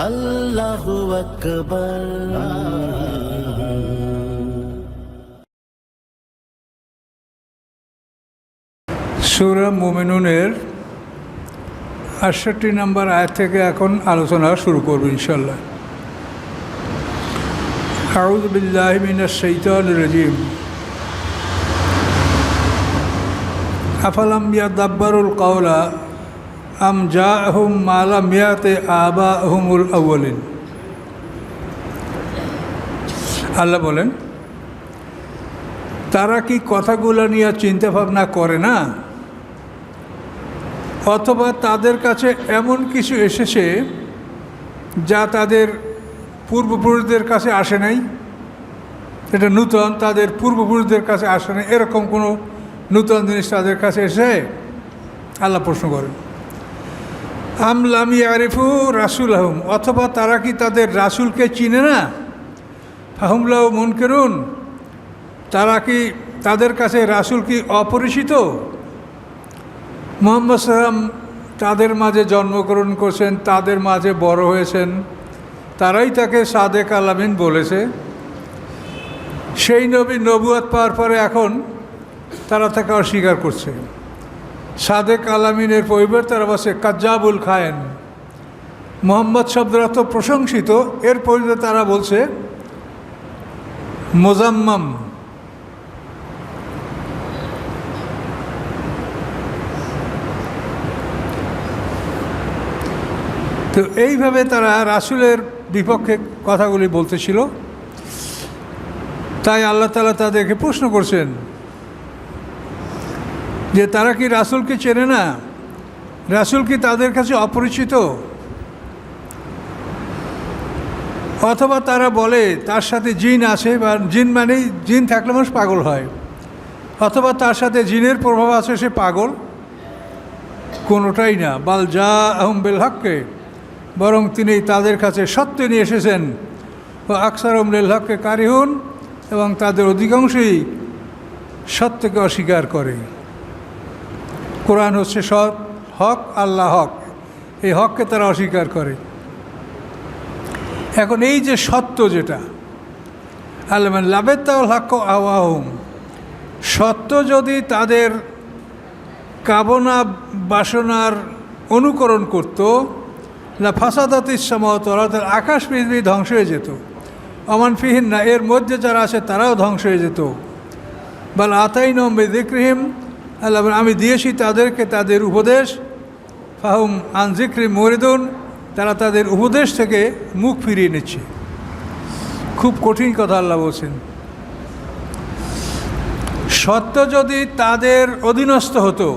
আল্লাহু আকবার। সূরা মুমিনুনের ৬৮ নম্বর আয়াত থেকে এখন আলোচনা শুরু করব ইনশাআল্লাহ। আউযু বিল্লাহি মিনাশ শাইতানির রাজিম। আফালাম ইয়াদাব্বারুল কাওলা আম জাআহুম মা লাম ইয়াতি আবাহুমুল আউয়ালিন। আল্লাহ বলেন, তারা কি কথাগুলো নিয়ে চিন্তা ভাবনা করে না, অথবা তাদের কাছে এমন কিছু এসেছে যা তাদের পূর্বপুরুষদের কাছে আসে নাই? এটা নূতন, তাদের পূর্বপুরুষদের কাছে আসে নাই, এরকম কোনো নূতন জিনিস তাদের কাছে এসে? আল্লাহ প্রশ্ন করেন। আম লাম ইয়ারিফু রাসূলাহুম, অথবা তারা কি তাদের রাসূলকে চিনে না? ফাহুম লাহু মুনকিরুন, তারা কি তাদের কাছে রাসূল কি অপরিচিত? মুহাম্মদ সাল্লাম তাদের মাঝে জন্মগ্রহণ করছেন, তাদের মাঝে বড় হয়েছেন, তারাই তাকে সাদেক আল আমিন বলেছে। সেই নবী নবুয়ত পাওয়ার পরে এখন তারা তাকে অস্বীকার করছে। সাদেক আল আমিনের পরিবর্তে তারা বলছে কাজ্জাবুল খায়েন। মোহাম্মদ শব্দের অর্থ প্রশংসিত, এর পরিবর্তে তারা বলছে মোজাম্মাম। তো এইভাবে তারা রাসূলের বিপক্ষে কথাগুলি বলতেছিল। তাই আল্লাহ তাআলা তাদেরকে প্রশ্ন করছেন যে তারা কি রাসূলকে চেনে না? রাসূল কি তাদের কাছে অপরিচিত? অথবা তারা বলে তার সাথে জিন আছে, বা জিন মানেই জিন থাকলে মানুষ পাগল হয়, অথবা তার সাথে জিনের প্রভাব আছে, সে পাগল। কোনোটাই না। বাল জাআহুম বিল হক্কে, বরং তিনি তাদের কাছে সত্য নিয়ে এসেছেন। ও আকসারুহুম লিল হক্কে কারিহুন, এবং তাদের অধিকাংশই সত্যকে অস্বীকার করে। কোরআন হচ্ছে সৎ, হক, আল্লাহ হক, এই হককে তারা অস্বীকার করে। এখন এই যে সত্য, যেটা আল্লাহ লাবেত্তাউল হক আওয়াহুম, সত্য যদি তাদের কামনা বাসনার অনুকরণ করত, না ফাসাদাতিস সামাওয়াতু ওয়াল আরদ, আকাশ পৃথিবী ধ্বংস হয়ে যেত। অমান ফিহিন না, এর মধ্যে যারা আছে তারাও ধ্বংস হয়ে যেত। বাল আতাইনাহুম বিযিকরিহিম, আল্লাহ আমি দিয়েছি তাদেরকে তাদের উপদেশ। ফাহুম আন যিকরি মুরিদুন, তারা তাদের উপদেশ থেকে মুখ ফিরিয়ে নিচ্ছে। খুব কঠিন কথা আল্লাহ বলছেন। সত্য যদি তাদের অধীনস্থ হতো,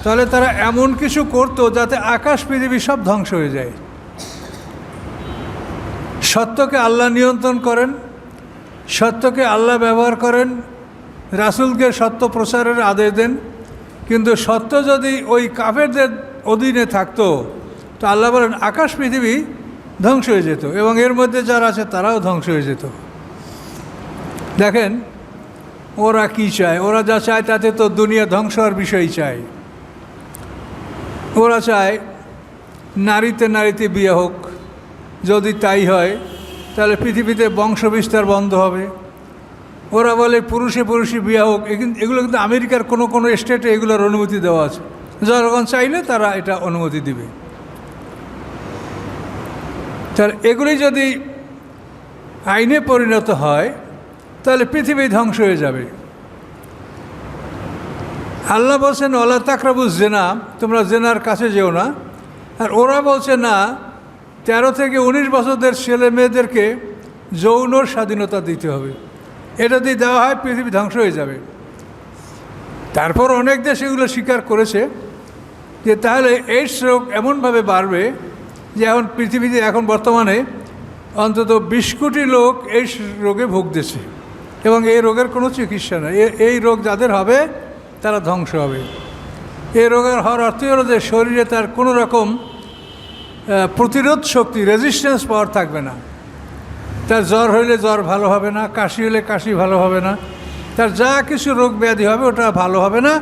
তাহলে তারা এমন কিছু করতো যাতে আকাশ পৃথিবী সব ধ্বংস হয়ে যায়। সত্যকে আল্লাহ নিয়ন্ত্রণ করেন, সত্যকে আল্লাহ ব্যবহার করেন, রাসূলকে সত্য প্রচারের আদেশ দেন। কিন্তু সত্য যদি ওই কাফেরদের অধীনে থাকতো, তো আল্লাহ বলেন আকাশ পৃথিবী ধ্বংস হয়ে যেত, এবং এর মধ্যে যারা আছে তারাও ধ্বংস হয়ে যেত। দেখেন ওরা কি চায়, ওরা যা চায় তাতে তো দুনিয়া ধ্বংস হওয়ার বিষয় চায়। ওরা চায় নারীতে নারীতে বিয়ে হোক, যদি তাই হয় তাহলে পৃথিবীতে বংশ বিস্তার বন্ধ হবে। ওরা বলে পুরুষে পুরুষে বিয়ে হোক, এগুলো কিন্তু আমেরিকার কোনো কোনো স্টেটে এগুলোর অনুমতি দেওয়া আছে। জনগণ চাইলে তারা এটা অনুমতি দিবে। তাহলে এগুলি যদি আইনে পরিণত হয়, তাহলে পৃথিবী ধ্বংস হয়ে যাবে। আল্লাহ বলছেন ওয়ালা তাকরাবুজ জিনা, তোমরা জেনার কাছে যেও না। আর ওরা বলছে না, 13 থেকে 19 বছরদের ছেলে মেয়েদেরকে যৌন স্বাধীনতা দিতে হবে। এটা যদি দেওয়া হয় পৃথিবী ধ্বংস হয়ে যাবে। তারপর অনেক দেশ এগুলো স্বীকার করেছে যে তাহলে এইডস রোগ এমনভাবে বাড়বে যে এখন পৃথিবীতে এখন বর্তমানে অন্তত 20 কোটি লোক এইডস রোগে ভুগতেছে, এবং এই রোগের কোনো চিকিৎসা নেই। এই রোগ যাদের হবে তারা ধ্বংস হবে। এই রোগের হওয়ার অর্থ হলো যে শরীরে তার কোনো রকম প্রতিরোধ শক্তি, রেজিস্ট্যান্স পাওয়ার থাকবে না। তার জ্বর হইলে জ্বর ভালো হবে না, কাশি হলে কাশি ভালো হবে না, তার যা কিছু রোগ ব্যাধি হবে ওটা ভালো হবে না।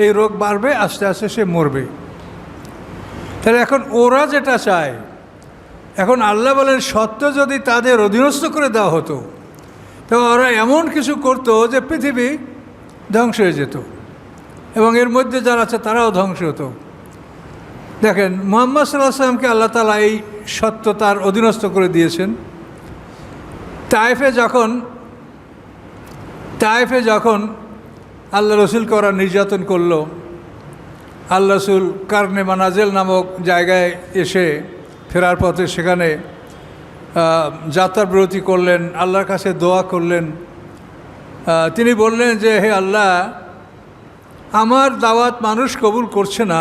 এই রোগ বাড়বে, আস্তে আস্তে সে মরবে। তাহলে এখন ওরা যেটা চায়, এখন আল্লাহ বলেন সত্য যদি তাদের অধীনস্থ করে দেওয়া হতো তবে ওরা এমন কিছু করতো যে পৃথিবী ধ্বংস হয়ে যেত এবং এর মধ্যে যারা আছে তারাও ধ্বংস হতো। দেখেন মুহাম্মদ সাল্লাল্লাহু আলাইহি ওয়াসাল্লামকে আল্লাহ তাআলা এই সত্য তার অধীনস্থ করে দিয়েছেন। তায়েফে যখন আল্লাহ রসুলকে ওরা নির্যাতন করলো, আল্লাহ রসুল কারনে মানাজেল নামক জায়গায় এসে ফেরার পথে সেখানে যাত্রা বিরতি করলেন, আল্লাহর কাছে দোয়া করলেন। তিনি বললেন যে হে আল্লাহ, আমার দাওয়াত মানুষ কবুল করছে না,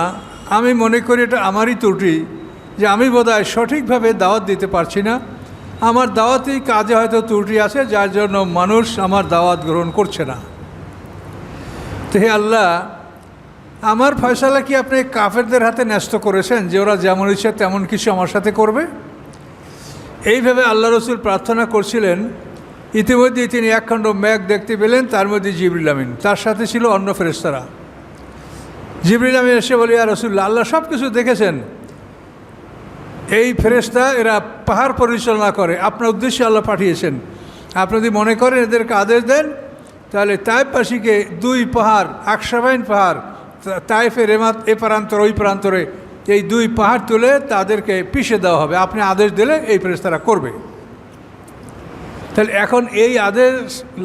আমি মনে করি এটা আমারই ত্রুটি যে আমি বোধহয় সঠিকভাবে দাওয়াত দিতে পারছি না, আমার দাওয়াতেই কাজে হয়তো ত্রুটি আছে যার জন্য মানুষ আমার দাওয়াত গ্রহণ করছে না। তো হে আল্লাহ, আমার ফয়সালা কি আপনি কাফেরদের হাতে ন্যস্ত করেছেন যে ওরা যেমন ইচ্ছে তেমন কিছু আমার সাথে করবে? এইভাবে আল্লাহ রসুল প্রার্থনা করছিলেন। ইতিমধ্যেই তিনি একখণ্ড মেঘ দেখতে পেলেন, তার মধ্যে জিবরিল আমিন, তার সাথে ছিল অন্য ফেরেশতারা। জিবরিল আমিন এসে বলি, ইয়া রাসূলুল্লাহ, আল্লাহ সব কিছু দেখেছেন, এই ফেরেশতা এরা পাহাড় পরিচালনা করে, আপনার উদ্দেশ্যে আল্লাহ পাঠিয়েছেন। আপনি যদি মনে করেন এদেরকে আদেশ দেন তাহলে তায়েফবাসীকে দুই পাহাড়, আকসাবাইন পাহাড়, তায়েফের এ প্রান্তর ওই প্রান্তরে এই দুই পাহাড় তুলে তাদেরকে পিষে দেওয়া হবে, আপনি আদেশ দিলে এই ফেরেশতারা করবে। তাহলে এখন এই আদেশ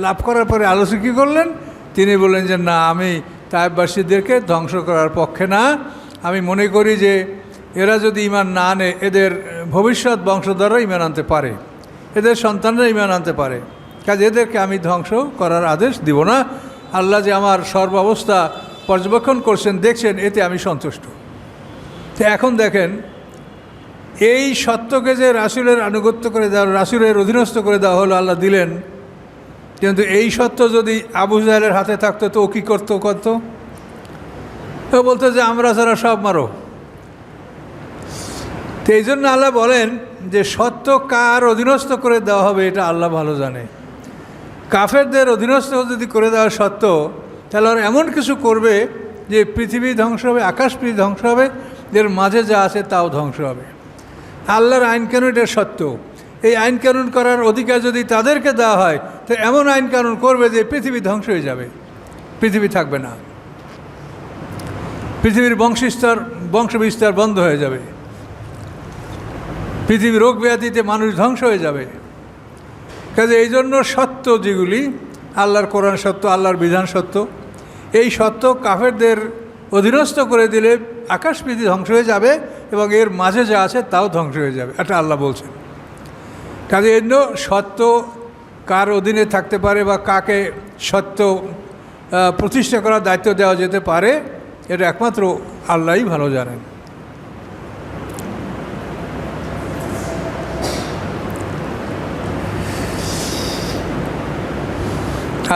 লাভ করার পরে আলোচনা কী করলেন? তিনি বললেন যে না, আমি তায়েফবাসীদেরকে ধ্বংস করার পক্ষে না, আমি মনে করি যে এরা যদি ঈমান না আনে এদের ভবিষ্যৎ বংশধররা ঈমান আনতে পারে, এদের সন্তানরা ঈমান আনতে পারে, কাজে এদেরকে আমি ধ্বংস করার আদেশ দিব না। আল্লাহ যে আমার সর্বাবস্থা পর্যবেক্ষণ করছেন, দেখছেন, এতে আমি সন্তুষ্ট। তো এখন দেখেন, এই সত্যকে যে রাসূলের আনুগত্য করে দেওয়া, রাসূলের অধীনস্থ করে দেওয়া হলো, আল্লাহ দিলেন, কিন্তু এই সত্য যদি আবু জাহেলের হাতে থাকতো তো ও কী করতো? ও বলতো যে আমরা যারা সব মারো। তো এই জন্য আল্লাহ বলেন যে সত্য কার অধীনস্থ করে দেওয়া হবে এটা আল্লাহ ভালো জানে। কাফেরদের অধীনস্থ যদি করে দেওয়া সত্য, তাহলে ওরা এমন কিছু করবে যে পৃথিবী ধ্বংস হবে, আকাশ পৃথিবী ধ্বংস হবে, এর মাঝে যা আছে তাও ধ্বংস হবে। আল্লাহর আইন কানুন এটা সত্য, এই আইন কানুন করার অধিকার যদি তাদেরকে দেওয়া হয় তো এমন আইন কানুন করবে যে পৃথিবী ধ্বংস হয়ে যাবে, পৃথিবী থাকবে না, পৃথিবীর বংশবিস্তার বন্ধ হয়ে যাবে, পৃথিবীর রোগ ব্যাধিতে মানুষ ধ্বংস হয়ে যাবে। কাজে এই জন্য সত্য যেগুলি, আল্লাহর কোরআন সত্য, আল্লাহর বিধান সত্য, এই সত্য কাফেরদের অধীনস্থ করে দিলে আকাশ পৃথিবী ধ্বংস হয়ে যাবে এবং এর মাঝে যা আছে তাও ধ্বংস হয়ে যাবে, এটা আল্লাহ বলছেন। কাজে এই জন্য সত্য কার অধীনে থাকতে পারে বা কাকে সত্য প্রতিষ্ঠা করার দায়িত্ব দেওয়া যেতে পারে, এটা একমাত্র আল্লাহই ভালো জানেন।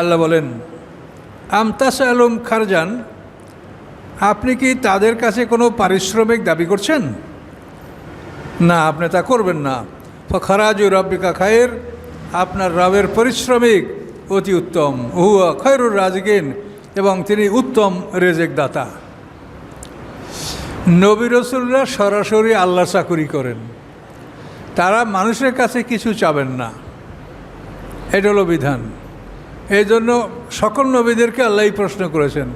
আল্লাহ বলেন, আমতাসালুম খারজান, আপনি কি তাদের কাছে কোনো পারিশ্রমিক দাবি করছেন? না, আপনি তা করবেন না। ফখরাজু রব্বিকা খায়ের, আপনার রবের পারিশ্রমিক অতি উত্তম, হুয়া খয়রুর রাজিকিন, এবং তিনি উত্তম রেজেক দাতা। নবী রাসূলরা সরাসরি আল্লাহ চাকুরি করেন, তারা মানুষের কাছে কিছু চাবেন না, এটা হলো বিধান। এই জন্য সকল নবীদেরকে আল্লাহই প্রশ্ন করেছেন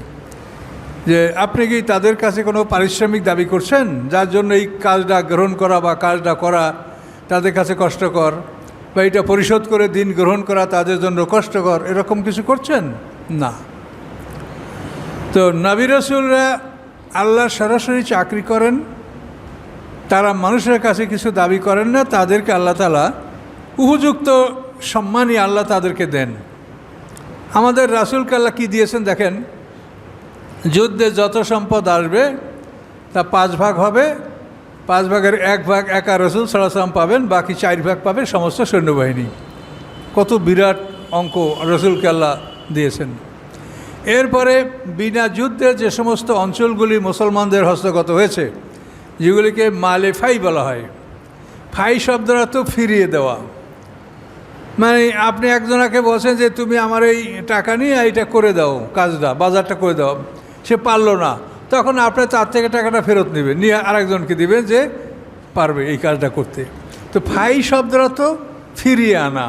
যে আপনি কি তাদের কাছে কোনো পারিশ্রমিক দাবি করছেন, যার জন্য এই কাজটা গ্রহণ করা বা কাজটা করা তাদের কাছে কষ্টকর, বা এটা পরিশোধ করে দিন গ্রহণ করা তাদের জন্য কষ্টকর, এরকম কিছু করছেন না। তো নবী রাসূলরা আল্লাহ সরাসরি চাকরি করেন, তারা মানুষের কাছে কিছু দাবি করেন না, তাদেরকে আল্লাহ তাআলা উপযুক্ত সম্মানই আল্লাহ তাদেরকে দেন। আমাদের রাসূলকে আল্লাহ কী দিয়েছেন দেখেন, যুদ্ধে যত সম্পদ আসবে তা 5 ভাগ হবে, 5 ভাগের 1 ভাগ একা রাসূল সাল্লাল্লাহু আলাইহি ওয়াসাল্লাম পাবেন, বাকি 4 ভাগ পাবে সমস্ত সৈন্যবাহিনী। কত বিরাট অঙ্ক রাসূলকে আল্লাহ দিয়েছেন। এরপরে বিনা যুদ্ধে যে সমস্ত অঞ্চলগুলি মুসলমানদের হস্তগত হয়েছে, যেগুলিকে মালে ফাই বলা হয়, ফাই শব্দটা তো ফিরিয়ে দেওয়া, মানে আপনি একজনাকে বলছেন যে তুমি আমার এই টাকা নিয়ে এইটা করে দাও, কাজটা বাজারটা করে দাও, সে পারলো না, তখন আপনি তার থেকে টাকাটা ফেরত নেবেন, নিয়ে আরেকজনকে দিবেন যে পারবে এই কাজটা করতে। তো ফাই শব্দটা তো ফিরিয়ে আনা,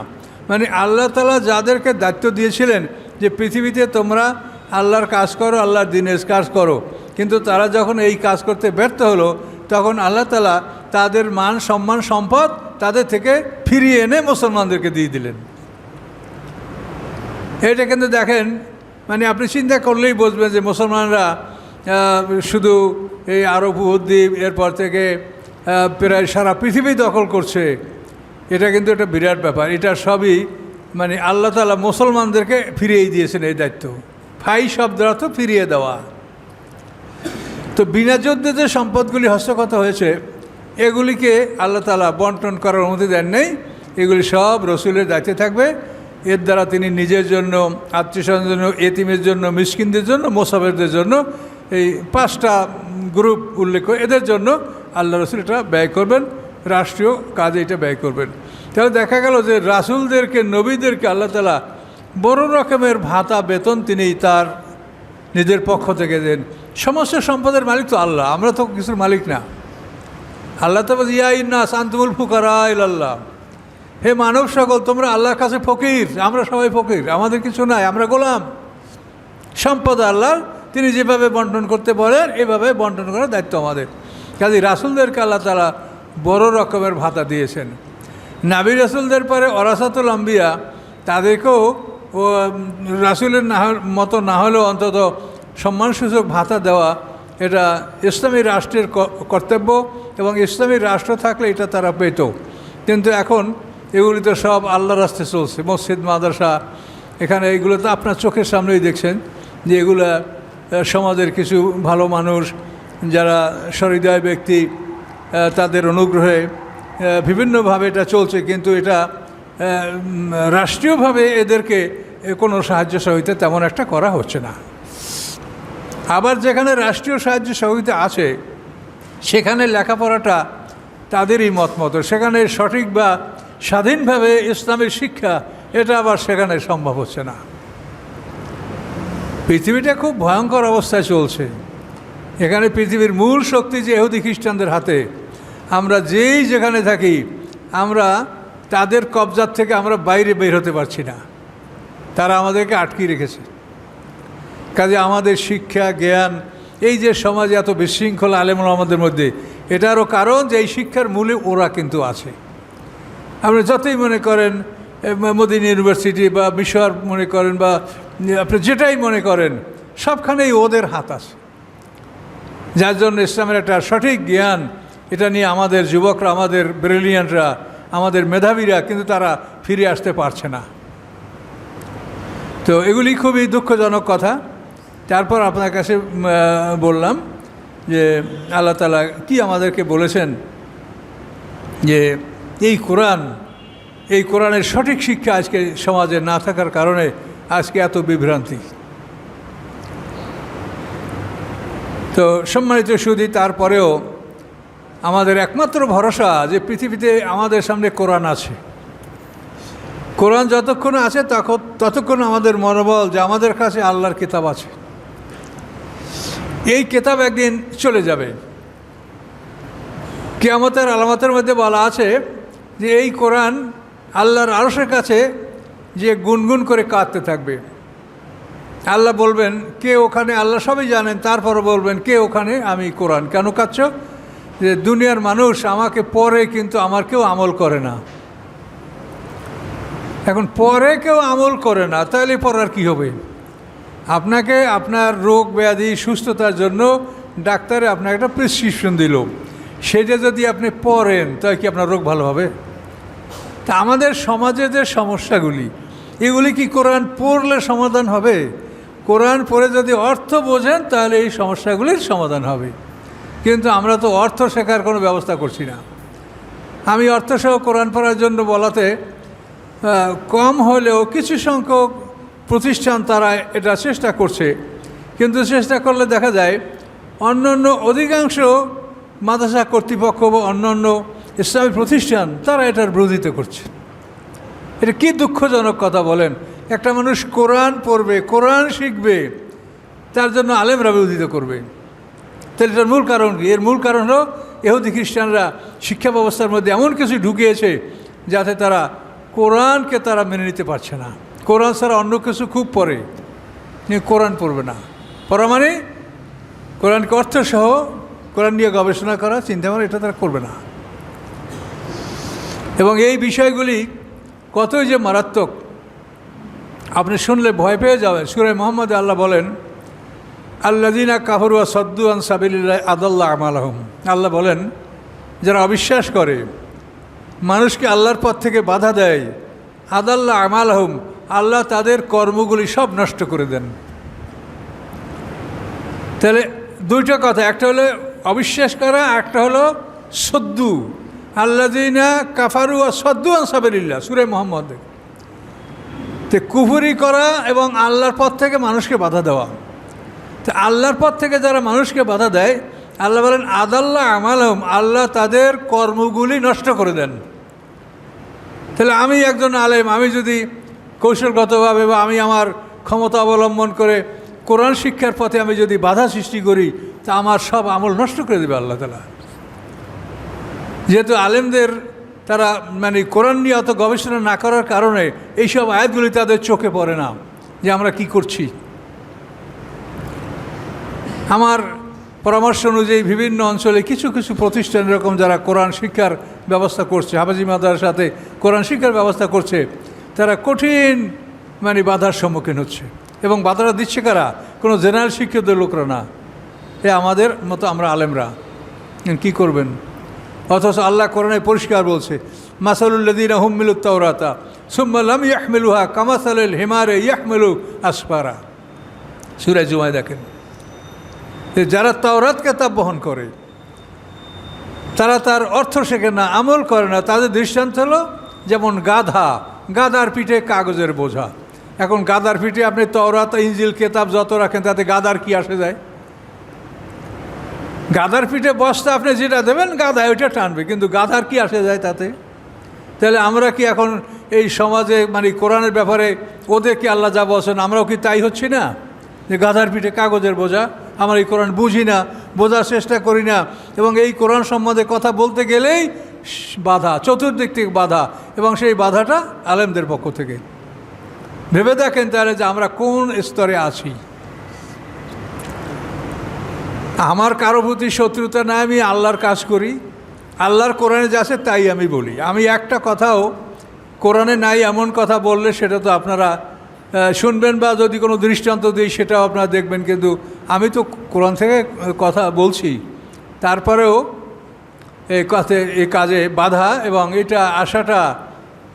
মানে আল্লাহ তাআলা যাদেরকে দায়িত্ব দিয়েছিলেন যে পৃথিবীতে তোমরা আল্লাহর কাজ করো, আল্লাহর দিনের কাজ করো, কিন্তু তারা যখন এই কাজ করতে ব্যর্থ হলো তখন আল্লাহ তাআলা তাদের মান সম্মান সম্পদ তাদের থেকে ফিরিয়ে এনে মুসলমানদেরকে দিয়ে দিলেন। এটা কিন্তু দেখেন, মানে আপনি চিন্তা করলেই বুঝবেন যে মুসলমানরা শুধু এই আরব উপদ্বীপ এরপর থেকে প্রায় সারা পৃথিবী দখল করছে, এটা কিন্তু একটা বিরাট ব্যাপার। এটা সবই মানে আল্লাহ তাআলা মুসলমানদেরকে ফিরিয়ে দিয়েছেন এই দায়িত্ব। ফাই শব্দটা তো ফিরিয়ে দেওয়া। তো বিনা যুদ্ধে যে সম্পদগুলি হস্তগত হয়েছে এগুলিকে আল্লাহ তাআলা বন্টন করার অনুমতি দেন নেই, এগুলি সব রসুলের দায়িত্বে থাকবে। এর দ্বারা তিনি নিজের জন্য, আত্মীয়স্বজনের জন্য, এতিমের জন্য, মিসকিনদের জন্য, মোসাফেরদের জন্য, এই 5টা গ্রুপ উল্লেখ করে এদের জন্য আল্লাহ রসুল এটা ব্যয় করবেন, রাষ্ট্রীয় কাজে এটা ব্যয় করবেন। তাহলে দেখা গেল যে রাসূলদেরকে, নবীদেরকে আল্লাহ তাআলা বড় রকমের ভাতা বেতন তিনি তার নিজের পক্ষ থেকে দেন। সমস্ত সম্পদের মালিক তো আল্লাহ, আমরা তো কিছুর মালিক না। আল্লাহ তো বলছে ইয়া ইন্নাস আনতুমুল ফুকারা ইলাল্লাহ, হে মানব সকল তোমরা আল্লাহর কাছে ফকির, আমরা সবাই ফকির, আমাদের কিছু নাই, আমরা গোলাম। সম্পদ আল্লাহর, তিনি যেভাবে বন্টন করতে বলেন এভাবে বন্টন করার দায়িত্ব আমাদের। কাজে রাসূলদেরকে আল্লাহ তাআলা বড় রকমের ভাতা দিয়েছেন। নবী রাসূলদের পরে ওরাসাতুল আম্বিয়া, তাদেরকেও ও রাসূলের মতো না হলেও অন্তত সম্মানসূচক ভাতা দেওয়া এটা ইসলামী রাষ্ট্রের কর্তব্য, এবং ইসলামী রাষ্ট্র থাকলে এটা তারা পেত। কিন্তু এখন এগুলি তো সব আল্লাহর রাস্তায় চলছে, মসজিদ মাদ্রাসা, এখানে এইগুলো তো আপনার চোখের সামনেই দেখছেন যে এগুলা সমাজের কিছু ভালো মানুষ যারা সহৃদয় ব্যক্তি তাদের অনুগ্রহে বিভিন্নভাবে এটা চলছে, কিন্তু এটা রাষ্ট্রীয়ভাবে এদেরকে কোনো সাহায্য সহযোগিতা তেমন একটা করা হচ্ছে না। আবার যেখানে রাষ্ট্রীয় সাহায্য সহযোগিতা আছে সেখানে লেখাপড়াটা তাদেরই মতো, সেখানে সঠিক বা স্বাধীনভাবে ইসলামের শিক্ষা এটা আবার সেখানে সম্ভব হচ্ছে না। পৃথিবীটা খুব ভয়ঙ্কর অবস্থায় চলছে। এখানে পৃথিবীর মূল শক্তি যে ইহুদি খ্রিস্টানদের হাতে, আমরা যেই যেখানে থাকি আমরা তাদের কবজার থেকে আমরা বাইরে বের হতে পারছি না, তারা আমাদেরকে আটকে রেখেছে। কাজে আমাদের শিক্ষা জ্ঞান, এই যে সমাজে এত বিশৃঙ্খলা আলেমুল আমাদের মধ্যে, এটারও কারণ যে এই শিক্ষার মূলে ওরা কিন্তু আছে। আপনি যতই মনে করেন মদিনা ইউনিভার্সিটি বা মিশর মনে করেন বা আপনি যেটাই মনে করেন, সবখানেই ওদের হাত আছে, যার জন্য ইসলামের একটা সঠিক জ্ঞান এটা নিয়ে আমাদের যুবকরা, আমাদের ব্রিলিয়ান্টরা, আমাদের মেধাবীরা কিন্তু তারা ফিরে আসতে পারছে না। তো এগুলি খুবই দুঃখজনক কথা। তারপর আপনার কাছে বললাম যে আল্লাহ তাআলা কি আমাদেরকে বলেছেন, যে এই কোরআনের সঠিক শিক্ষা আজকে সমাজে না থাকার কারণে আজকে এত বিভ্রান্তি। তো সম্মানিত সুধী, তারপরেও আমাদের একমাত্র ভরসা যে পৃথিবীতে আমাদের সামনে কোরআন আছে। কোরআন যতক্ষণ আছে ততক্ষণ আমাদের মনোবল যে আমাদের কাছে আল্লাহর কিতাব আছে। এই কিতাব একদিন চলে যাবে। কিয়ামতের আলামতের মধ্যে বলা আছে যে এই কোরআন আল্লাহর আরশের কাছে যে গুনগুন করে কাঁদতে থাকবে। আল্লাহ বলবেন কে ওখানে, আল্লাহ সবই জানেন, তারপরে বলবেন কে ওখানে, আমি কোরআন। কেন কাঁদছ? যে দুনিয়ার মানুষ আমাকে পড়ে কিন্তু আমার কেউ আমল করে না। এখন পরে কেউ আমল করে না, তাহলে পড়ার কি হবে? আপনাকে আপনার রোগ ব্যাধি সুস্থতার জন্য ডাক্তারে আপনাকে একটা প্রেসক্রিপশন দিল, সেটা যদি আপনি পড়েন তাহলে কি আপনার রোগ ভালো হবে? তা আমাদের সমাজে যে সমস্যাগুলি, এগুলি কি কোরআন পড়লে সমাধান হবে? কোরআন পড়ে যদি অর্থ বোঝেন তাহলে এই সমস্যাগুলির সমাধান হবে। কিন্তু আমরা তো অর্থ শেখার কোনো ব্যবস্থা করছি না। আমি অর্থসহ কোরআন পড়ার জন্য বলাতে কম হলেও কিছু সংখ্যক প্রতিষ্ঠান তারা এটা চেষ্টা করছে, কিন্তু চেষ্টা করলে দেখা যায় অন্যান্য অধিকাংশ মাদ্রাসা কর্তৃপক্ষ বা অন্যান্য ইসলামী প্রতিষ্ঠান তারা এটার বিরোধিতা করছে। এটা কি দুঃখজনক কথা বলেন। একটা মানুষ কোরআন পড়বে, কোরআন শিখবে, তার জন্য আলেমরা বিরোধিতা করবে। তাহলে এটার মূল কারণ কি? এর মূল কারণ হলো ইহুদি খ্রিস্টানরা শিক্ষা ব্যবস্থার মধ্যে এমন কিছু ঢুকিয়েছে যাতে তারা কোরআনকে তারা মেনে নিতে পারছে না। কোরআন ছাড়া অন্য কিছু খুব পড়ে, কোরআন পড়বে না। পড়া মানে কোরআনকে অর্থসহ কোরআন নিয়ে গবেষণা করা, চিন্তা করা, এটা তারা করবে না। এবং এই বিষয়গুলি কতই যে মারাত্মক আপনি শুনলে ভয় পেয়ে যাবেন। সূরা মুহাম্মদে আল্লাহ বলেন, আল্লাযীনা কাফারু ওয়া সাদ্দু আন সাবিলিল্লাহি আদাল্লা আমালাহুম। আল্লাহ বলেন, যারা অবিশ্বাস করে, মানুষকে আল্লাহর পথ থেকে বাধা দেয়, আদাল্লা আমালাহুম, আল্লাহ তাদের কর্মগুলি সব নষ্ট করে দেন। তাহলে দুইটা কথা, একটা হলো অবিশ্বাস করা, একটা হলো সদ্দু। আল্লাযীনা কাফারু ওয়া সাদ্দু আন সাবিলিল্লাহ, সূরা মুহাম্মদে। তো কুফরি করা এবং আল্লাহর পথ থেকে মানুষকে বাধা দেওয়া। তো আল্লাহর পথ থেকে যারা মানুষকে বাধা দেয়, আল্লাহ বলেন আদাল্লাহ আমালহুম, আল্লাহ তাদের কর্মগুলি নষ্ট করে দেন। তাহলে আমি একজন আলেম, আমি যদি কৌশলগতভাবে বা আমি আমার ক্ষমতা অবলম্বন করে কোরআন শিক্ষার পথে আমি যদি বাধা সৃষ্টি করি, তা আমার সব আমল নষ্ট করে দেবে আল্লাহ তাআলা। যেহেতু আলেমদের তারা মানে কোরআন নিয়ে অত গবেষণা না করার কারণে এইসব আয়াতগুলি তাদের চোখে পড়ে না যে আমরা কি করছি। আমার পরামর্শ অনুযায়ী বিভিন্ন অঞ্চলে কিছু কিছু প্রতিষ্ঠান এরকম যারা কোরআন শিক্ষার ব্যবস্থা করছে, হাফেজি মাদ্রাসার সাথে কোরআন শিক্ষার ব্যবস্থা করছে, তারা কঠিন মানে বাধার সম্মুখীন হচ্ছে। এবং বাধাটা দিচ্ছে কারা? কোনো জেনারেল শিক্ষিত লোকরা না, এ আমাদের মতো আমরা আলেমরা। কি করবেন? অথচ আল্লাহ কোরআনে পরিষ্কার বলছে, মাসালুল্লাযীনা হুম্মিলুত তাওরাতা সুম্মা লাম ইয়াহমিলুহা কামাসালিল হিমারি ইয়াহমিলু আসফারা। সূরা জুমায় দেখেন, যারা তাওরাত কিতাব বহন করে তারা তার অর্থ শেখে না, আমল করে না, তাদের দৃষ্টান্ত হলো যেমন গাধা, গাধার পিঠে কাগজের বোঝা। এখন গাধার পিঠে আপনি তাওরাত, ইনজিল, কিতাব যত রাখেন, তাতে গাধার কি আসে যায়? গাধার পিঠে বস্তা আপনি যেটা দেবেন, গাধা ওইটা টানবে, কিন্তু গাধার কি আসে যায় তাতে? তাহলে আমরা কি এখন এই সমাজে মানে কোরআনের ব্যাপারে ওদেরকে আল্লাহ যা বলছেন আমরাও কি তাই হচ্ছি না? যে গাধার পিঠে কাগজের বোঝা, আমরা এই কোরআন বুঝি না, বোঝার চেষ্টা করি না, এবং এই কোরআন সম্বন্ধে কথা বলতে গেলেই বাধা, চতুর্দিক থেকে বাধা, এবং সেই বাধাটা আলেমদের পক্ষ থেকে। ভেবে দেখেন তাহলে যে আমরা কোন স্তরে আছি। আমার কারো প্রতি শত্রুতা নাই, আমি আল্লাহর কাজ করি, আল্লাহর কোরআনে যা আছে তাই আমি বলি। আমি একটা কথাও কোরআনে নাই এমন কথা বললে সেটা তো আপনারা শুনবেন, বা যদি কোনো দৃষ্টান্ত দিই সেটাও আপনারা দেখবেন, কিন্তু আমি তো কোরআন থেকে কথা বলছি। তারপরেও এই কাজে বাধা এবং এটা আশাটা,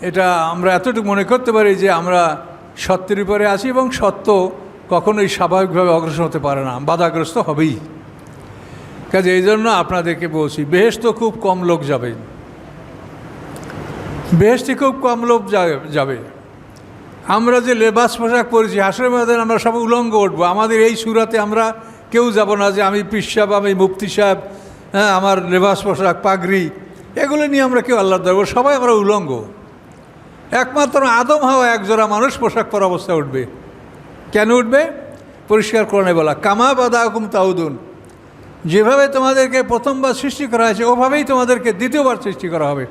এটা আমরা এতটুকু মনে করতে পারি যে আমরা সত্যের উপরে আছি, এবং সত্য কখনোই স্বাভাবিকভাবে অগ্রসর হতে পারে না, বাধাগ্রস্ত হবেই। কাজে এই জন্য আপনাদেরকে বলছি, বেহেশতে খুব কম লোক যাবে, বেহেশতে খুব কম লোক যাবে। আমরা যে লেবাস পোশাক পরেছি, হাসরের ময়দানে আমরা সব উলঙ্গ উঠবো। আমাদের এই সুরাতে আমরা কেউ যাব না যে আমি পীর সাহেব, আমি মুফতি সাহেব, হ্যাঁ আমার লেবাস পোশাক পাগড়ি এগুলো নিয়ে আমরা কেউ আল্লাহর দরবারে, সবাই আমরা উলঙ্গ। একমাত্র আদম হাওয়া একজোড়া মানুষ পোশাক পরা অবস্থায় উঠবে। কেন উঠবে? পরিষ্কার কোরআনে বলা, কামা বাদাকুম তাউদুন, যেভাবে তোমাদেরকে প্রথমবার সৃষ্টি করা হয়েছে ওভাবেই তোমাদেরকে দ্বিতীয়বার সৃষ্টি করা হবে।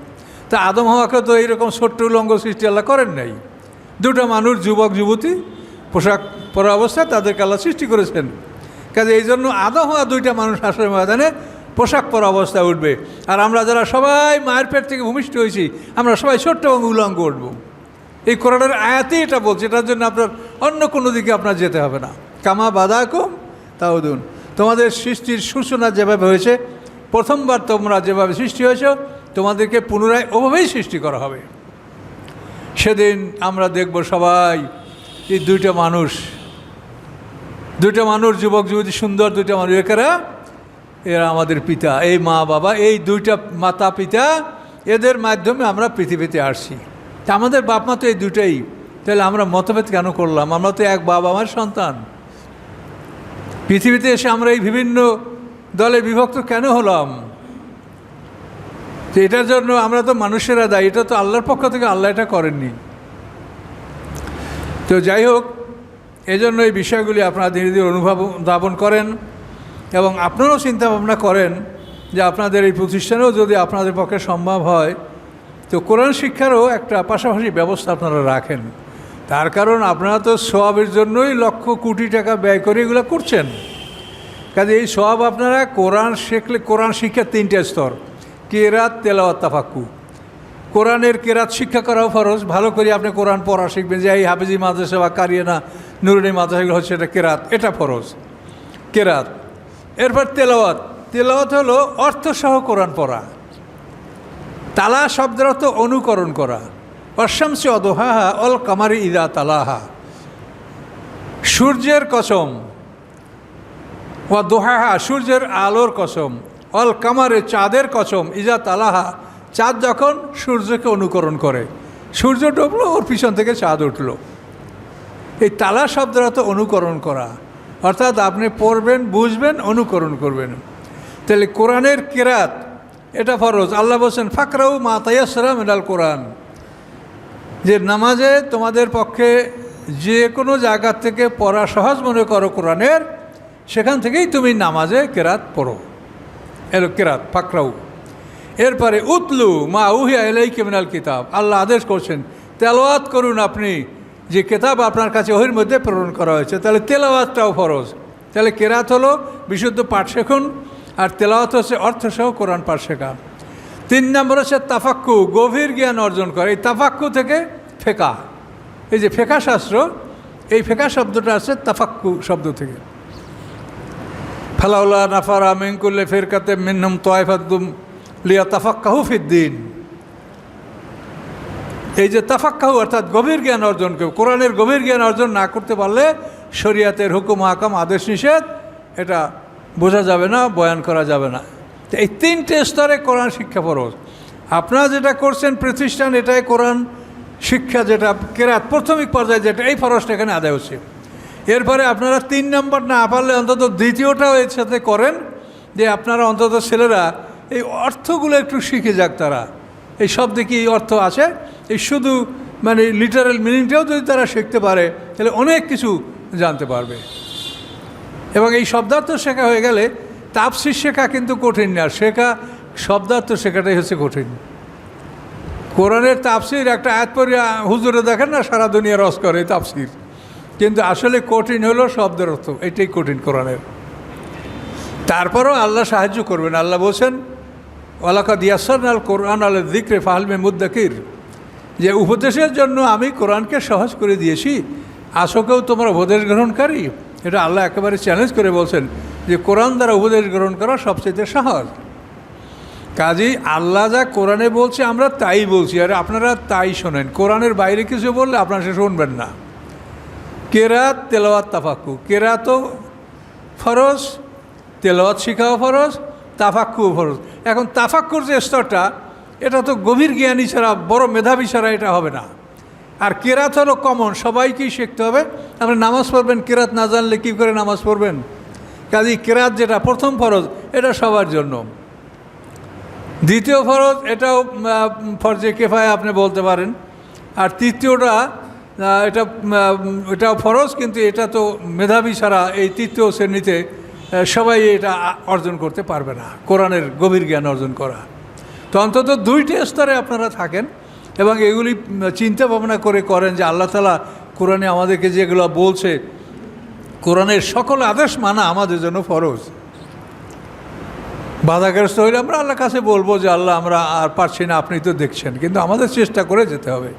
তা আদম হাওয়াকে তো এইরকম ছোট্ট উলঙ্গ সৃষ্টি আল্লাহ করেন নাই। দুটো মানুষ, যুবক যুবতী, পোশাক পরা অবস্থায় তাদেরকে আল্লাহ সৃষ্টি করেছেন। কাজে এই জন্য আদম হাওয়া দুইটা মানুষ হাসরের ময়দানে পোশাক পরা অবস্থায় উঠবে। আর আমরা যারা সবাই মায়ের পেট থেকে ভূমিষ্ঠ হয়েছি, আমরা সবাই ছোট্ট এবং উলঙ্গ উঠব। এই কোরআনের আয়াতেই এটা বলছে, এটার জন্য আপনার অন্য কোনো দিকে আপনার যেতে হবে না। কামা বাদাকুম তাউদুন, তোমাদের সৃষ্টির সূচনা যেভাবে হয়েছে, প্রথমবার তোমরা যেভাবে সৃষ্টি হয়েছ, তোমাদেরকে পুনরায় ওভাবেই সৃষ্টি করা হবে। সেদিন আমরা দেখব সবাই এই দুইটা মানুষ, যুবক যুবতী, সুন্দর দুইটা মানুষ, এরা আমাদের পিতা, এই মা বাবা, এই দুইটা মাতা পিতা, এদের মাধ্যমে আমরা পৃথিবীতে আসছি। তা আমাদের বাপ মা তো এই দুটাই, তাহলে আমরা মতভেদ কেন করলাম? আমরা তো এক বাবা মার সন্তান। পৃথিবীতে এসে আমরা এই বিভিন্ন দলে বিভক্ত কেন হলাম? তো এটার জন্য আমরা তো মানুষেরা দায়ী, এটা তো আল্লাহর পক্ষ থেকে আল্লাহ এটা করেননি। তো যাই হোক, এজন্য এই বিষয়গুলি আপনারা ধীরে ধীরে অনুধাবন করেন, এবং আপনারাও চিন্তা ভাবনা করেন যে আপনাদের এই প্রতিষ্ঠানেও যদি আপনাদের পক্ষে সম্ভব হয় তো কোরআন শিক্ষারও একটা পাশাপাশি ব্যবস্থা আপনারা রাখেন। তার কারণ আপনারা তো সওয়াবের জন্যই লক্ষ কোটি টাকা ব্যয় করে এগুলো করছেন। কাজে এই সওয়াব আপনারা কোরআন শিখলে, কোরআন শিক্ষার 3টে স্তর, কেরাত, তেলাওয়াত, তাফাক্কু। কোরআনের কেরাত শিক্ষা করাও ফরজ। ভালো করে আপনি কোরআন পড়া শিখবেন, যে এই হাফেজি মাদ্রাসা বা কারিয়ানা নুরানি মাদ্রাসাগুলো হচ্ছে এটা কেরাত, এটা ফরজ, কেরাত। এরপর তেলাওয়াত। তেলাওয়াত হলো অর্থসহ কোরআন পড়া। তালা শব্দের অর্থ অনুকরণ করা। অশামসি অদোহাহা অল কামারি ইদা তালাহা, সূর্যের কসম। ও দোহাহা, সূর্যের আলোর কসম। অল কামারে, চাঁদের কসম। ইজা তালাহা, চাঁদ যখন সূর্যকে অনুকরণ করে, সূর্য ডুবলো, ওর পিছন থেকে চাঁদ উঠল। এই তালা শব্দের অর্থ অনুকরণ করা, অর্থাৎ আপনি পড়বেন, বুঝবেন, অনুকরণ করবেন। তাহলে কোরআনের কেরাত এটা ফরজ। আল্লাহ বলছেন ফাকরাউ মা তায়াসসারা মিনাল কোরআন, যে নামাজে তোমাদের পক্ষে যে কোনো জায়গা থেকে পড়া সহজ মনে করো কোরআনের, সেখান থেকেই তুমি নামাজে কেরাত পড়ো। এলো কেরাত, ফাকরাউ। এরপরে উতলু মা উহিয়া ইলাইকা মিনাল কিতাব, আল্লাহ আদেশ করছেন তেলাওয়াত করুন আপনি যে কিতাব আপনার কাছে ওহির মধ্যে প্রেরণ করা হয়েছে। তাহলে তেলাওয়াতটাও ফরজ। তাহলে কেরাত হলো বিশুদ্ধ পাঠ শেখুন, আর তেলাওয়াত হচ্ছে অর্থসহ কোরআন পাঠ শেখা। 3 নম্বর হচ্ছে তাফাক্কু, গভীর জ্ঞান অর্জন করে। এই তাফাক্কু থেকে ফেকা, এই যে ফেকা শাস্ত্র, এই ফেকা শব্দটা আছে তাফাক্কু শব্দ থেকে। ফালাউলা নাফারা মিন কুল্লি ফিরকাতিন মিনহুম তায়ফাতুম লিয়াতাফাক্কাহু ফিদ্দীন। এই যে তাফাক্কাহু অর্থাৎ গভীর জ্ঞান অর্জন কেউ, কোরআনের গভীর জ্ঞান অর্জন না করতে পারলে শরীয়তের হুকুম হাকাম, আদেশ নিষেধ এটা বোঝা যাবে না, বয়ান করা যাবে না। তো এই 3টে স্তরে কোরআন শিক্ষা ফরজ। আপনারা যেটা করছেন প্রতিষ্ঠান, এটাই কোরআন শিক্ষা, যেটা কেরাত প্রাথমিক পর্যায়ে, যেটা এই ফরজটা এখানে আদায় হচ্ছে। এরপরে আপনারা 3 নম্বর না পারলে অন্তত দ্বিতীয়টাও এর সাথে করেন, যে আপনারা অন্তত ছেলেরা এই অর্থগুলো একটু শিখে যাক। তারা এই শব্দে কি অর্থ আছে, এই শুধু মানে লিটারাল মিনিংটাও যদি তারা শিখতে পারে, তাহলে অনেক কিছু জানতে পারবে। এবং এই শব্দার্থ শেখা হয়ে গেলে তাফসীর শেখা কিন্তু কঠিন না, শেখা শব্দার্থ শেখাটাই হচ্ছে কঠিন। কোরআনের তাফসীর একটা আয়াত পড়ে হুজুরে দেখেন না সারা দুনিয়া রস করে তাফসীর, কিন্তু আসলে কঠিন হলো শব্দের অর্থ, এটাই কঠিন কোরআনের। তারপরও আল্লাহ সাহায্য করবেন। আল্লাহ বলছেন ওয়ালাকাদ ইয়াসসারনাল কোরআন আলা যিকরি ফাহাল মিন মুদ্দাকির, যে উপদেশের জন্য আমি কোরআনকে সহজ করে দিয়েছি, আসো কেউ তোমরা উপদেশ গ্রহণকারী। এটা আল্লাহ একেবারে চ্যালেঞ্জ করে বলছেন যে কোরআন দ্বারা উপদেশ গ্রহণ করা সবচেয়ে সহজ। কাজেই আল্লাহ যা কোরআনে বলছে আমরা তাই বলছি, আর আপনারা তাই শোনেন। কোরআনের বাইরে কিছু বললে আপনারা সে শুনবেন না। কেরাত, তেলাওয়াত, তাফাক্কু। কেরাতও ফরজ, তেলাওয়াত শিখাও ফরজ, তাফাক্কুও ফরজ। এখন তাফাক্কুর যে স্তরটা, এটা তো গভীর জ্ঞানী ছাড়া, বড় মেধাবী ছাড়া এটা হবে না। আর কেরাত হলো কমন, সবাইকেই শিখতে হবে। আপনি নামাজ পড়বেন, কেরাত না জানলে কী করে নামাজ পড়বেন? কাজেই কেরাত যেটা প্রথম ফরজ, এটা সবার জন্য। দ্বিতীয় ফরজ, এটাও ফরজে কেফায়া আপনি বলতে পারেন। আর তৃতীয়টা, এটাও ফরজ, কিন্তু এটা তো মেধাবী ছাড়া এই তৃতীয় শ্রেণীতে সবাই এটা অর্জন করতে পারবে না, কোরআনের গভীর জ্ঞান অর্জন করা। তো অন্তত 2টি স্তরে আপনারা থাকেন এবং এগুলি চিন্তা ভাবনা করে করেন যে আল্লাহ তাআলা কোরআনে আমাদেরকে যেগুলো বলছে, কোরআনের সকল আদেশ মানা আমাদের জন্য ফরজ। বাধাগ্রস্ত হইলে আমরা আল্লাহর কাছে বলবো যে আল্লাহ আমরা আর পারছি না, আপনি তো দেখছেন, কিন্তু আমাদের চেষ্টা করে যেতে হবে।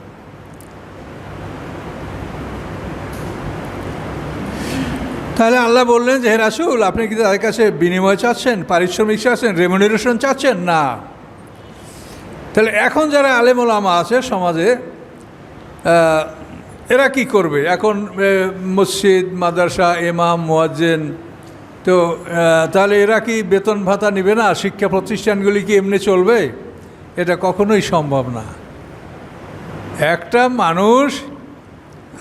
তাহলে আল্লাহ বললেন যে হে রাসূল, আপনি কি তাদের কাছে বিনিময় চাচ্ছেন, পারিশ্রমিক চাচ্ছেন, রেমুনারেশন চাচ্ছেন? না। তাহলে এখন যারা আলেম ওলামা আছে সমাজে, এরা কি করবে? এখন মসজিদ, মাদ্রাসা, ইমাম, মুয়াজ্জিন, তো তাহলে এরা কি বেতন ভাতা নেবে না? শিক্ষা প্রতিষ্ঠানগুলি কি এমনি চলবে? এটা কখনোই সম্ভব না। একটা মানুষ,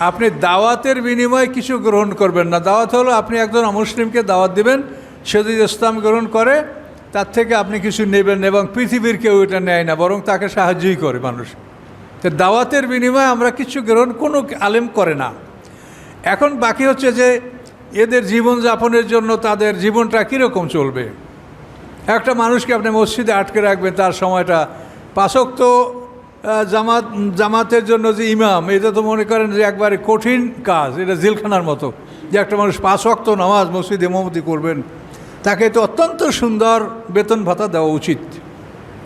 আপনি দাওয়াতের বিনিময়ে কিছু গ্রহণ করবেন না। দাওয়াত হলো আপনি একজন অমুসলিমকে দাওয়াত দিবেন, সে যদি ইসলাম গ্রহণ করে তার থেকে আপনি কিছু নেবেন, এবং পৃথিবীর কেউ এটা নেয় না, বরং তাকে সাহায্যই করে মানুষ। তো দাওয়াতের বিনিময়ে আমরা কিছু গ্রহণ কোনো আলেম করে না। এখন বাকি হচ্ছে যে এদের জীবনযাপনের জন্য তাদের জীবনটা কীরকম চলবে। একটা মানুষকে আপনি মসজিদে আটকে রাখবেন, তার সময়টা পাঁচক তো জামাতের জন্য যে ইমাম, এটা তো মনে করেন যে একবারে কঠিন কাজ, এটা জেলখানার মতো। যে একটা মানুষ 5 ওয়াক্ত নামাজ মসজিদে ইমামতি করবেন, তাকে তো অত্যন্ত সুন্দর বেতন ভাতা দেওয়া উচিত।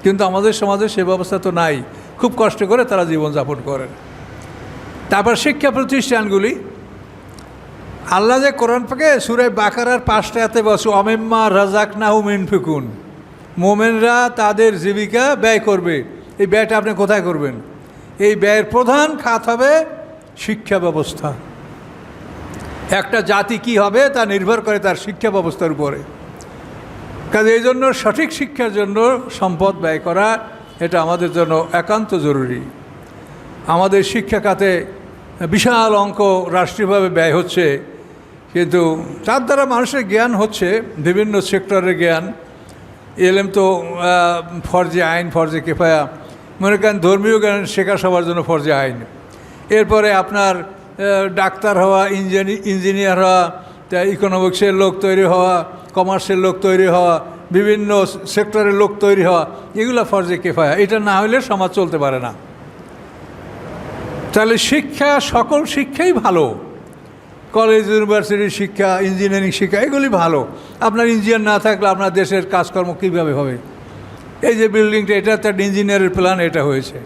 কিন্তু আমাদের সমাজে সে ব্যবস্থা তো নাই, খুব কষ্ট করে তারা জীবনযাপন করেন। তারপর শিক্ষা প্রতিষ্ঠানগুলি, আল্লাহ যে কোরআন পাকে সূরা বাকারার 5টা আয়াতে বলছে অমিম্মা রাযাকনাহুম ইনফিকুন, মোমেনরা তাদের জীবিকা ব্যয় করবে। এই ব্যয়টা আপনি কোথায় করবেন? এই ব্যয়ের প্রধান খাত হবে শিক্ষা ব্যবস্থা। একটা জাতি কি হবে তা নির্ভর করে তার শিক্ষা ব্যবস্থার উপরে। কাজে এই জন্য সঠিক শিক্ষার জন্য সম্পদ ব্যয় করা এটা আমাদের জন্য একান্ত জরুরি। আমাদের শিক্ষা খাতে বিশাল অঙ্ক রাষ্ট্রীয়ভাবে ব্যয় হচ্ছে, কিন্তু তার দ্বারা মানুষের জ্ঞান হচ্ছে, বিভিন্ন সেক্টরের জ্ঞান। এলএম তো ফরজে আইন, ফরজে কিফায়া, মনে করেন ধর্মীয় জ্ঞান শেখা সবার জন্য ফরজে আইন। এরপরে আপনার ডাক্তার হওয়া, ইঞ্জিনিয়ার হওয়া, ইকোনমিক্সের লোক তৈরি হওয়া, কমার্সের লোক তৈরি হওয়া, বিভিন্ন সেক্টরের লোক তৈরি হওয়া, এগুলো ফরজে কিফায়া। এটা না হলে সমাজ চলতে পারে না। তাহলে শিক্ষা, সকল শিক্ষাই ভালো, কলেজ ইউনিভার্সিটির শিক্ষা, ইঞ্জিনিয়ারিং শিক্ষা, এগুলি ভালো। আপনার ইঞ্জিনিয়ার না থাকলে আপনার দেশের কাজকর্ম কীভাবে হবে? এই যে বিল্ডিংটা, এটা তো একটা ইঞ্জিনিয়ারের প্ল্যান, এটা হয়েছে।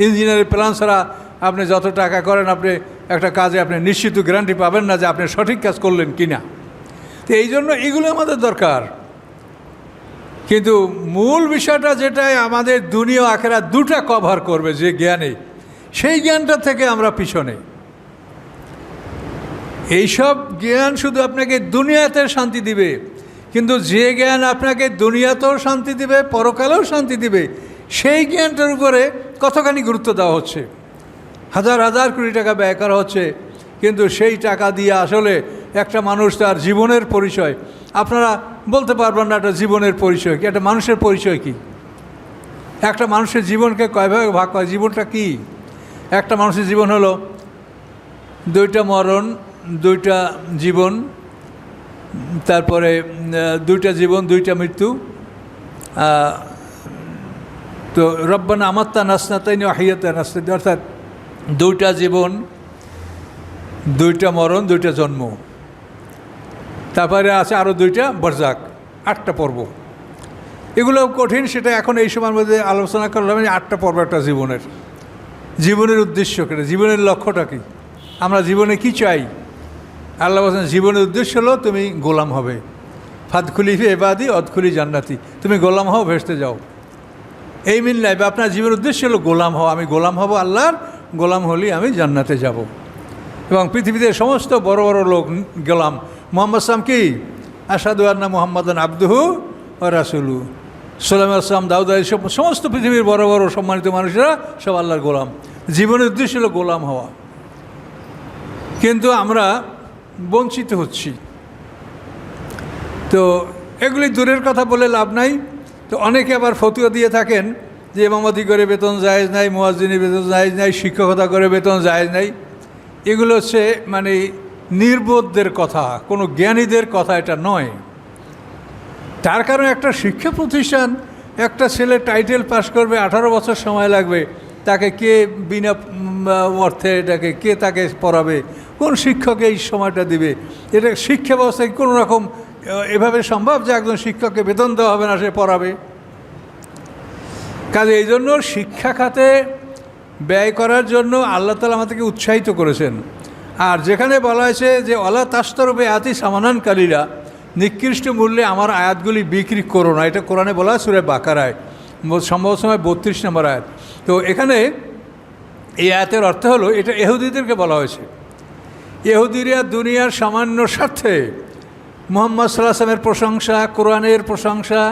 ইঞ্জিনিয়ারের প্ল্যান ছাড়া আপনি যত টাকা করেন, আপনি একটা কাজে আপনি নিশ্চিত গ্যারান্টি পাবেন না যে আপনি সঠিক কাজ করলেন কি না। তো এই জন্য এগুলো আমাদের দরকার। কিন্তু মূল বিষয়টা যেটাই আমাদের দুনিয়া আখেরাত দুটা কভার করবে, যে জ্ঞানে, সেই জ্ঞানটা থেকে আমরা পিছনে। এইসব জ্ঞান শুধু আপনাকে দুনিয়াতে শান্তি দিবে, কিন্তু যে জ্ঞান আপনাকে দুনিয়াতেও শান্তি দিবে, পরকালেও শান্তি দিবে, সেই জ্ঞানটার উপরে কতখানি গুরুত্ব দেওয়া হচ্ছে। হাজার হাজার কোটি টাকা ব্যয় করা হচ্ছে, কিন্তু সেই টাকা দিয়ে আসলে একটা মানুষ তার জীবনের পরিচয়, আপনারা বলতে পারবেন না একটা জীবনের পরিচয় কি, একটা মানুষের পরিচয় কি। একটা মানুষের জীবনকে কয়ভাবে ভাগ হয়, জীবনটা কি? একটা মানুষের জীবন হলো 2টা মরণ, 2টা জীবন, তারপরে 2টা জীবন, 2টা মৃত্যু। তো রব্বানা আমাত্তা নাসনাতাইনি ওয়াহিয়াতা নাসনাতাইনি, অর্থাৎ 2টা জীবন, 2টা মরণ, 2টা জন্ম। তারপরে আছে আরও 2টা বরজাক, 8টা পর্ব। এগুলো কঠিন, সেটা এখন এই সময়ের মধ্যে আলোচনা করলাম। 8টা পর্ব একটা জীবনের। জীবনের উদ্দেশ্য কেন, জীবনের লক্ষ্যটা কী, আমরা জীবনে কি চাই? আল্লাহ বলছেন জীবনের উদ্দেশ্য হলো তুমি গোলাম হবে। ফাদখুলি ফি ইবাদি অদখুলি জান্নাতি, তুমি গোলাম হও, ভেসতে যাও। এই মিল লাইফ, আপনার জীবনের উদ্দেশ্য হলো গোলাম হও। আমি গোলাম হব, আল্লাহর গোলাম হলি আমি জান্নাতে যাব। এবং পৃথিবীতে সমস্ত বড় বড় লোক গোলাম। মুহাম্মদ সাল্লাম কি? আশহাদু আন্না মুহাম্মাদান আবদুহু ওয়া রাসূলুহু। সুলাইমান আসলাম, দাউদ আলাইহিস সালাম, সমস্ত পৃথিবীর বড় বড় সম্মানিত মানুষেরা সব আল্লাহর গোলাম। জীবনের উদ্দেশ্য হলো গোলাম হওয়া, কিন্তু আমরা বঞ্চিত হচ্ছি। তো এগুলি দূরের কথা বলে লাভ নাই। তো অনেকে আবার ফতোয়া দিয়ে থাকেন যে ইমামতি করে বেতন জায়েজ নাই, মুয়াজ্জিনি বেতন জায়েজ নাই, শিক্ষকতা করে বেতন জায়েজ নাই। এগুলো হচ্ছে মানে নির্বোধদের কথা, কোনো জ্ঞানীদের কথা এটা নয়। তার কারণ একটা শিক্ষা প্রতিষ্ঠান, একটা ছেলে টাইটেল পাস করবে, 18 বছর সময় লাগবে, তাকে কে বিনা অর্থে এটাকে কে তাকে পড়াবে? কোন শিক্ষক এই সময়টা দিবে? এটা শিক্ষা ব্যবস্থায় কোনো রকম এভাবে সম্ভব যে একজন শিক্ষককে বেতন দেওয়া হবে না, সে পড়াবে? কাজে এই জন্য শিক্ষা খাতে ব্যয় করার জন্য আল্লাহ তাআলা আমাদেরকে উৎসাহিত করেছেন। আর যেখানে বলা হয়েছে যে ওয়ালা তাশতারু আয়াতি সামানান কালিলা, নিকৃষ্ট মূল্যে আমার আয়াতগুলি বিক্রি করো না, এটা কোরআনে বলা হয় সূরা বাকারায়, সম্ভব সময় 32 নম্বর আয়াত। তো এখানে এই আয়াতের অর্থ হলো, এটা ইহুদিদেরকে বলা হয়েছে। ইহুদিরা দুনিয়ার সামান্য স্বার্থে মুহাম্মদ সাল্লাল্লাহু আলাইহি ওয়াসাল্লামের প্রশংসা, কোরআনের প্রশংসা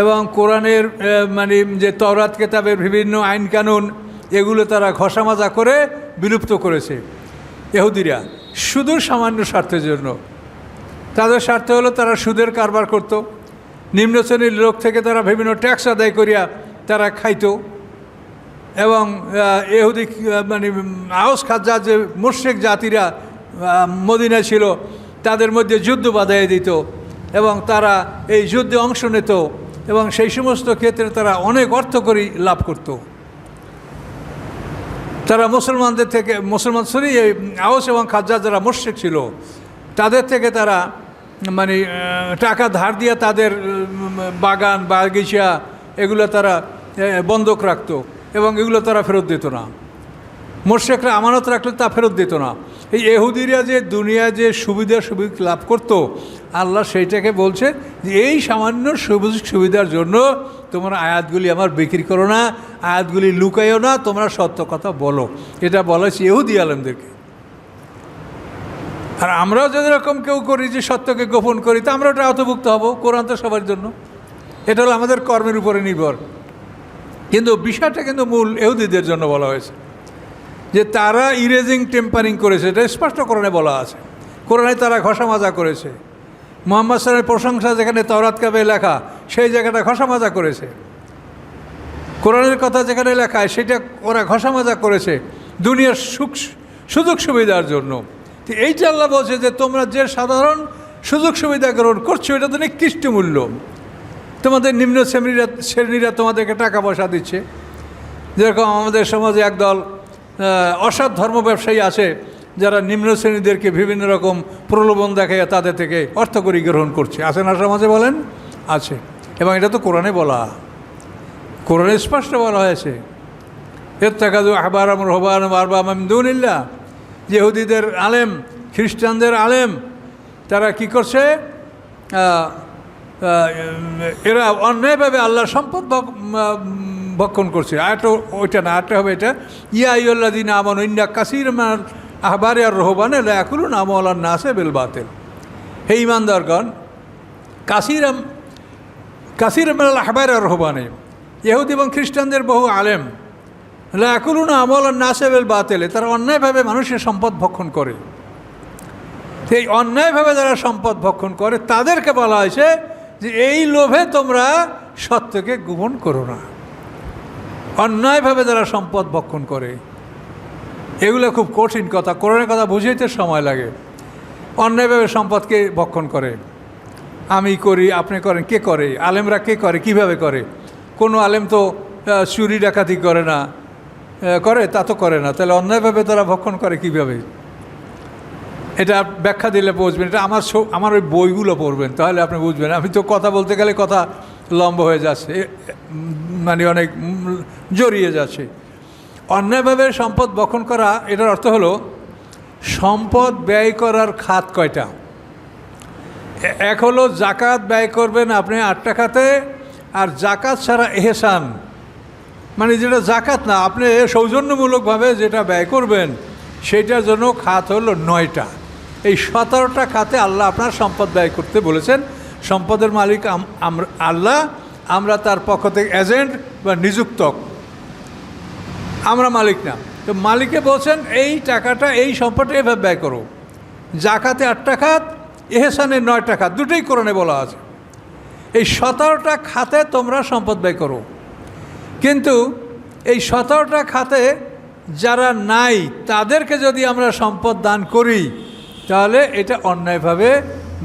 এবং কোরআনের মানে যে তাওরাত কিতাবের বিভিন্ন আইন কানুন, এগুলো তারা ঘষামাজা করে বিলুপ্ত করেছে। ইহুদিরা শুধু সামান্য স্বার্থের জন্য, তাদের স্বার্থ হলো তারা সুদের কারবার করত, নিম্ন শ্রেণীর লোক থেকে তারা বিভিন্ন ট্যাক্স আদায় করিয়া তারা খাইত। এবং ইহুদি মানে আওস খাজ্জাজ যে মুশরিক জাতিরা মদিনায় ছিল, তাদের মধ্যে যুদ্ধ বাধাইয়ে দিত। এবং তারা এই যুদ্ধে অংশ নিত এবং সেই সমস্ত ক্ষেত্রে তারা অনেক অর্থকরী লাভ করত। তারা মুসলমানদের থেকে এই আওস এবং খাজ্জাজ যারা মুশরিক ছিল তাদের থেকে তারা মানে টাকা ধার দিয়ে তাদের বাগান বাগিচা এগুলো তারা বন্ধক রাখত এবং এগুলো তারা ফেরত দিত না। মুশরিকরা আমানত রাখলে তা ফেরত দিত না। এই ইহুদিরা যে দুনিয়ায় যে সুবিধা লাভ করত, আল্লাহ সেইটাকে বলছে যে এই সামান্য সুবিধার জন্য তোমরা আয়াতগুলি আমার বিক্রি করো না, আয়াতগুলি লুকাইও না, তোমরা সত্য কথা বলো। এটা বলা হয়েছে ইহুদি আলেমদেরকে। আর আমরাও যদি এরকম কেউ করি যে সত্যকে গোপন করি, তা আমরা ওটা আওতাভুক্ত হব। কোরআন তো সবার জন্য, এটা হলো আমাদের কর্মের উপরে নির্ভর। কিন্তু বিষয়টা কিন্তু মূল ইহুদিদের জন্য বলা হয়েছে যে তারা ইরেজিং টেম্পারিং করেছে, এটা স্পষ্ট কোরআনে বলা আছে। কোরআনে তারা ঘষা মাজা করেছে। মুহাম্মদ সাল্লাল্লাহু আলাইহি ওয়াসাল্লামের প্রশংসা যেখানে তাওরাত কাবে লেখা, সেই জায়গাটা ঘষা মাজা করেছে। কোরআনের কথা যেখানে লেখা সেটা ওরা ঘষা মাজা করেছে দুনিয়ার সুযোগ সুবিধার জন্য। তো এইটা আল্লাহ বলছে যে তোমরা যে সাধারণ সুযোগ সুবিধা গ্রহণ করছো এটা তো নিকৃষ্ট মূল্য। তোমাদের নিম্ন শ্রেণীরা তোমাদেরকে টাকা পয়সা দিচ্ছে। যেরকম আমাদের সমাজে একদল অসৎ ধর্ম ব্যবসায়ী আছে যারা নিম্ন শ্রেণীদেরকে বিভিন্ন রকম প্রলোভন দেখাইয়া তাদের থেকে অর্থকরী গ্রহণ করছে। আছে না সমাজে? বলেন, আছে। এবং এটা তো কোরআনে বলা, কোরআনে স্পষ্ট বলা হয়েছে ইত্তাখাযু আহবারাহুম ওয়া রুহবানাহুম আরবাবা মিন দুনিল্লাহ। ইহুদিদের আলেম, খ্রিস্টানদের আলেম, তারা কি করছে? এরা অন্যায়ভাবে আল্লাহর সম্পদ ভক্ষণ করছে। আরেকটা ওইটা না, আরেকটা হবে এটা, ইয়া আইয়ুহাল্লাযীনা আমানু ইন্না কাসীরাম মিনাল আহবারি ওয়ার রুহবানি লা ইয়াকুলুনা আমওয়ালান নাসি বিল বাতিল। হে ঈমানদারগণ, কাসীরাম মিনাল আহবারি ওয়ার রুহবানি, ইহুদি এবং খ্রিস্টানদের বহু আলেম, লা ইয়াকুলুনা আমওয়ালান নাসি বিল বাতিল, তারা অন্যায়ভাবে মানুষের সম্পদ ভক্ষণ করে। এই অন্যায়ভাবে যারা সম্পদ ভক্ষণ করে তাদেরকে বলা হয়েছে যে এই লোভে তোমরা সত্যকে গোপন করো না। অন্যায়ভাবে যারা সম্পদ ভক্ষণ করে, এগুলো খুব কঠিন কথা, কোরআনের কথা বুঝাইতে সময় লাগে। অন্যায়ভাবে সম্পদকে ভক্ষণ করে, আমি করি, আপনি করেন, কে করে? আলেমরা কে করে, কিভাবে করে? কোনো আলেম তো চুরি ডাকাতি করে না, করে? তা তো করে না। তাহলে অন্যায়ভাবে তারা ভক্ষণ করে কিভাবে? এটা ব্যাখ্যা দিলে বুঝবেন। এটা আমার ওই বইগুলো পড়বেন, তাহলে আপনি বুঝবেন। আমি তো কথা বলতে গেলে কথা লম্বা হয়ে যাচ্ছে, মানে অনেক জড়িয়ে যাচ্ছে। অন্যায়ভাবে সম্পদ ভক্ষণ করা, এটার অর্থ হলো সম্পদ ব্যয় করার খাত কয়টা? এক হলো জাকাত ব্যয় করবেন আপনি 8 টাকাতে, আর জাকাত ছাড়া এহসান, মানে যেটা জাকাত না, আপনি সৌজন্যমূলকভাবে যেটা ব্যয় করবেন সেইটার জন্য খাত হলো 9টা। এই 17টা খাতে আল্লাহ আপনার সম্পদ ব্যয় করতে বলেছেন। সম্পদের মালিক আল্লাহ, আমরা তার পক্ষ থেকে এজেন্ট বা নিযুক্তক, আমরা মালিক না। তো মালিকে বলছেন এই টাকাটা, এই সম্পদটা এভাবে ব্যয় করো। জাকাতে 8টা খাত, এহসানের 9টা খাত, দুটোই কোরআনে বলা আছে। এই 17টা খাতে তোমরা সম্পদ ব্যয় করো। কিন্তু এই 17টা খাতে যারা নাই তাদেরকে যদি আমরা সম্পদ দান করি তাহলে এটা অন্যায়ভাবে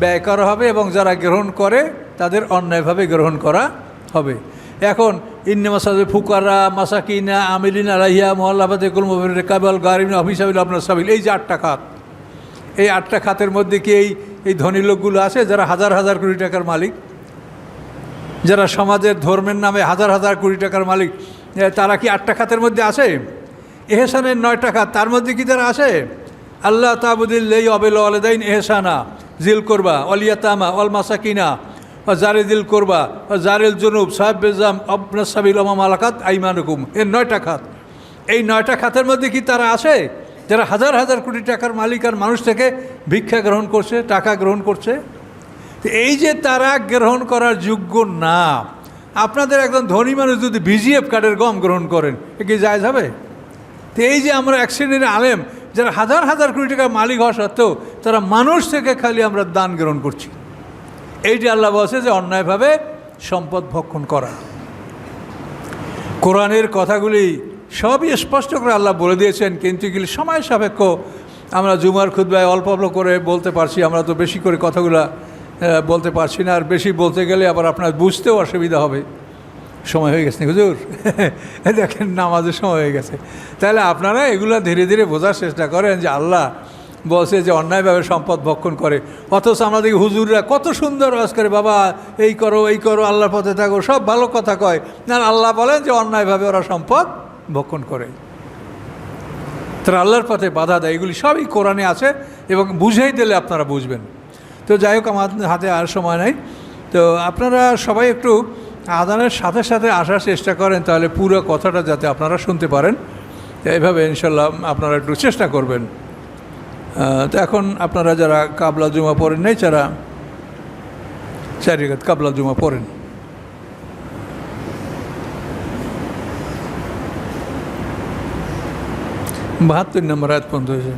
ব্যয় করা হবে, এবং যারা গ্রহণ করে তাদের অন্যায়ভাবে গ্রহণ করা হবে। এখন ইন্নামা সাবিল ফুকারা মাসাকিনা আমিলিন আলাইহা মুআল্লাফাতি কুলুবুহুম রিকাবাল গারিমিন অফিসাবিল আপনার সাবিল, এই যে 8টা খাত, এই 8টা খাতের মধ্যে কি এই ধনী লোকগুলো আছে যারা হাজার হাজার কোটি টাকার মালিক, যারা সমাজের ধর্মের নামে হাজার হাজার কোটি টাকার মালিক, তারা কি 8টা খাতের মধ্যে আছে? এহসানের 9টা খাত, তার মধ্যে কি তারা আছে? আল্লাহ তাবুদিল্লাহি ওয়া বিল ওয়ালিদাইন এহসানা, জিল করবা, ওয়াল ইয়াতামা ওয়াল মাসাকিনা ওয়া জারিদিল করবা ওয়া জারিল জুনুব সাহিবাম আবনাস সাবিল ওয়া মা মালাকাত আইমানুকুম, এই 9টা খাত। এই 9টা খাতের মধ্যে কি তারা আছে যারা হাজার হাজার কোটি টাকার মালিক আর মানুষ থেকে ভিক্ষা গ্রহণ করছে, টাকা গ্রহণ করছে? তো এই যে তারা গ্রহণ করার যোগ্য না, আপনাদের একজন ধনী মানুষ যদি বিজিএফ কার্ডের গম গ্রহণ করেন, এ কি জায়েজ হবে? তো এই যে আমরা এক শ্রেণীর আলেম যারা হাজার হাজার কোটি টাকার মালিক হওয়া সত্ত্বেও তারা মানুষ থেকে খালি আমরা দান গ্রহণ করছি, এইটি আল্লাহ বলছে যে অন্যায়ভাবে সম্পদ ভক্ষণ করা। কোরআনের কথাগুলি সবই স্পষ্ট করে আল্লাহ বলে দিয়েছেন, কিন্তু এগুলি সময় সাপেক্ষ। আমরা জুমার খুতবায় অল্প অল্প করে বলতে পারছি, আমরা তো বেশি করে কথাগুলো বলতে পারছি না, আর বেশি বলতে গেলে আবার আপনার বুঝতেও অসুবিধা হবে। সময় হয়ে গেছে হুজুর, দেখেন নামাজের সময় হয়ে গেছে। তাহলে আপনারা এগুলো ধীরে ধীরে বোঝার চেষ্টা করেন যে আল্লাহ বলছে যে অন্যায়ভাবে সম্পদ ভক্ষণ করে, অথচ আমরা দেখি হুজুররা কত সুন্দর ওয়াজ করে, বাবা এই করো এই করো, আল্লাহর পথে থাকো, সব ভালো কথা কয়। না, আল্লাহ বলেন যে অন্যায়ভাবে ওরা সম্পদ ভক্ষণ করে, তারা আল্লাহর পথে বাধা দেয়। এগুলি সবই কোরআনে আছে এবং বুঝাই দিলে আপনারা বুঝবেন। তো যাই হোক, আমার হাতে আর সময় নাই। তো আপনারা সবাই একটু আজানের সাথে সাথে আসার চেষ্টা করেন, তাহলে পুরো কথাটা যাতে আপনারা শুনতে পারেন। এইভাবে ইনশাল্লাহ আপনারা একটু চেষ্টা করবেন। তো এখন আপনারা যারা কাবলা জুমা পড়েন নাই, যারা 4 রাকাত কাবলা জুমা পড়েন। 72 নম্বর আয়াত পর্যন্ত হয়েছে।